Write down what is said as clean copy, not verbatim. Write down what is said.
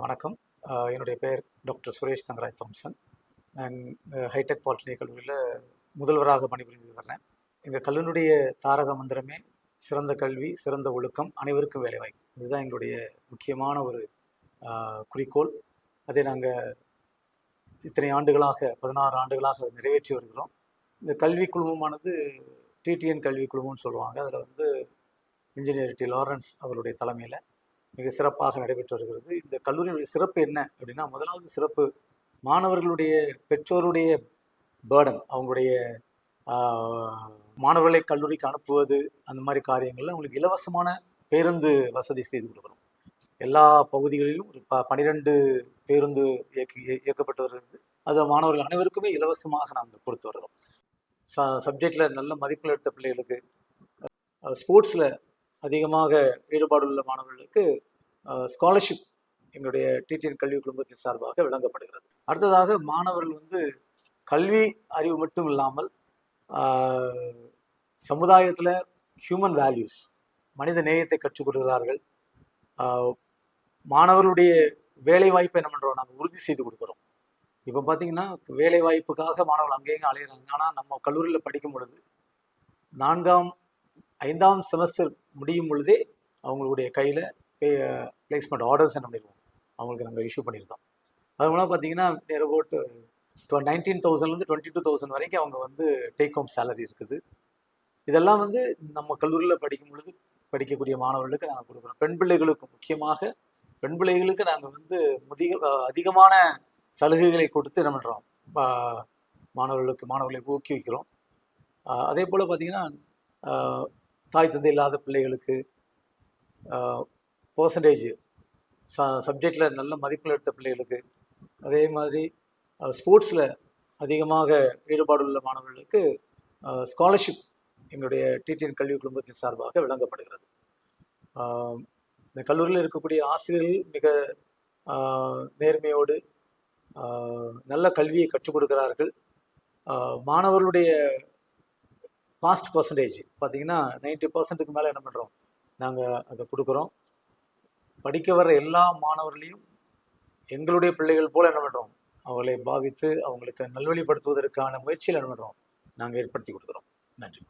வணக்கம். என்னுடைய பெயர் டாக்டர் சுரேஷ் தங்கராஜ் தாம்சன். நான் ஹைடெக் பாலிடெக்னிக் கல்லூரியில் முதல்வராக பணிபுரிந்து வரேன். எங்கள் கல்லூரியுடைய தாரக மந்திரமே சிறந்த கல்வி, சிறந்த ஒழுக்கம், அனைவருக்கும் வேலைவாய்ப்பு. இதுதான் எங்களுடைய முக்கியமான ஒரு குறிக்கோள். அதை நாங்கள் இத்தனை ஆண்டுகளாக 16 ஆண்டுகளாக நிறைவேற்றி வருகிறோம். இந்த கல்வி குழுமமானது டிடிஎன் கல்வி குழுமம்னு சொல்லுவாங்க. அதில் இன்ஜினியர் டி லாரன்ஸ் அவருடைய தலைமையில் மிக சிறப்பாக நடைபெற்று வருகிறது. இந்த கல்லூரியுடைய சிறப்பு என்ன அப்படின்னா, முதலாவது சிறப்பு மாணவர்களுடைய பெற்றோருடைய பேர்டன், அவங்களுடைய மாணவர்களை கல்லூரிக்கு அனுப்புவது, அந்த மாதிரி காரியங்களில் அவங்களுக்கு இலவசமான பேருந்து வசதி செய்து கொடுக்குறோம். எல்லா பகுதிகளிலும் ஒரு 12 பேருந்து இயக்கப்பட்டு வருகிறது. அது மாணவர்கள் அனைவருக்குமே இலவசமாக நாங்கள் கொடுத்து வருகிறோம். சப்ஜெக்டில் நல்ல மதிப்பெண் எடுத்த பிள்ளைகளுக்கு, ஸ்போர்ட்ஸில் அதிகமாக ஈடுபாடு உள்ள மாணவர்களுக்கு ஸ்காலர்ஷிப் எங்களுடைய டிடிஎன் கல்வி குழுமத்தின் சார்பாக வழங்கப்படுகிறது. அடுத்ததாக மாணவர்கள் கல்வி அறிவு மட்டும் இல்லாமல் சமுதாயத்தில் ஹியூமன் வேல்யூஸ், மனித நேயத்தை கற்றுக் கொடுக்கிறார்கள். மாணவர்களுடைய வேலை வாய்ப்பை என்ன பண்ணுறோம், நாங்கள் உறுதி செய்து கொடுக்குறோம். இப்போ பார்த்தீங்கன்னா வேலை வாய்ப்புக்காக மாணவர்கள் அங்கேயும் அலையிறாங்க. ஆனால் நம்ம கல்லூரியில் படிக்கும் பொழுது 4ஆம் 5ஆம் செமஸ்டர் முடியும் பொழுதே அவங்களுடைய கையில் பிளேஸ்மெண்ட் ஆர்டர்ஸ் என்ன பண்ணிடுவோம், அவங்களுக்கு நாங்கள் இஷ்யூ பண்ணியிருந்தோம். அது மூலம் பார்த்தீங்கன்னா நியர் அபவுட் 19,000 22,000 வரைக்கும் அவங்க டேக் ஹோம் சேலரி இருக்குது. இதெல்லாம் நம்ம கல்லூரியில் படிக்கும் பொழுது படிக்கக்கூடிய மாணவர்களுக்கு நாங்கள் கொடுக்குறோம். பெண் பிள்ளைகளுக்கு, முக்கியமாக பெண் பிள்ளைகளுக்கு நாங்கள் அதிகமான சலுகைகளை கொடுத்து என்ன பண்ணுறோம், மாணவர்களை ஊக்குவிக்கிறோம். அதே போல் பார்த்தீங்கன்னா தாய் தந்தை இல்லாத பிள்ளைகளுக்கு பர்சன்டேஜ் சப்ஜெக்டில் நல்ல மதிப்பெண் எடுத்த பிள்ளைகளுக்கு, அதே மாதிரி ஸ்போர்ட்ஸில் அதிகமாக ஈடுபாடு உள்ள மாணவர்களுக்கு ஸ்காலர்ஷிப் எங்களுடைய டிடிஎன் கல்வி குழுமத்தின் சார்பாக வழங்கப்படுகிறது. இந்த கல்லூரியில் இருக்கக்கூடிய ஆசிரியர்கள் மிக நேர்மையோடு நல்ல கல்வியை கற்றுக் கொடுக்கிறார்கள். மாணவர்களுடைய பாஸ்ட் பர்சன்டேஜ் பார்த்தீங்கன்னா 90% மேலே என்ன பண்ணுறோம், நாங்கள் அதை கொடுக்குறோம். படிக்க வர்ற எல்லா மாணவர்களையும் எங்களுடைய பிள்ளைகள் போல் என்ன பண்ணுறோம், அவர்களை பாவித்து அவங்களுக்கு நல்வழிப்படுத்துவதற்கான முயற்சியில் என்ன பண்ணுறோம், நாங்கள் ஏற்படுத்தி கொடுக்குறோம். நன்றி.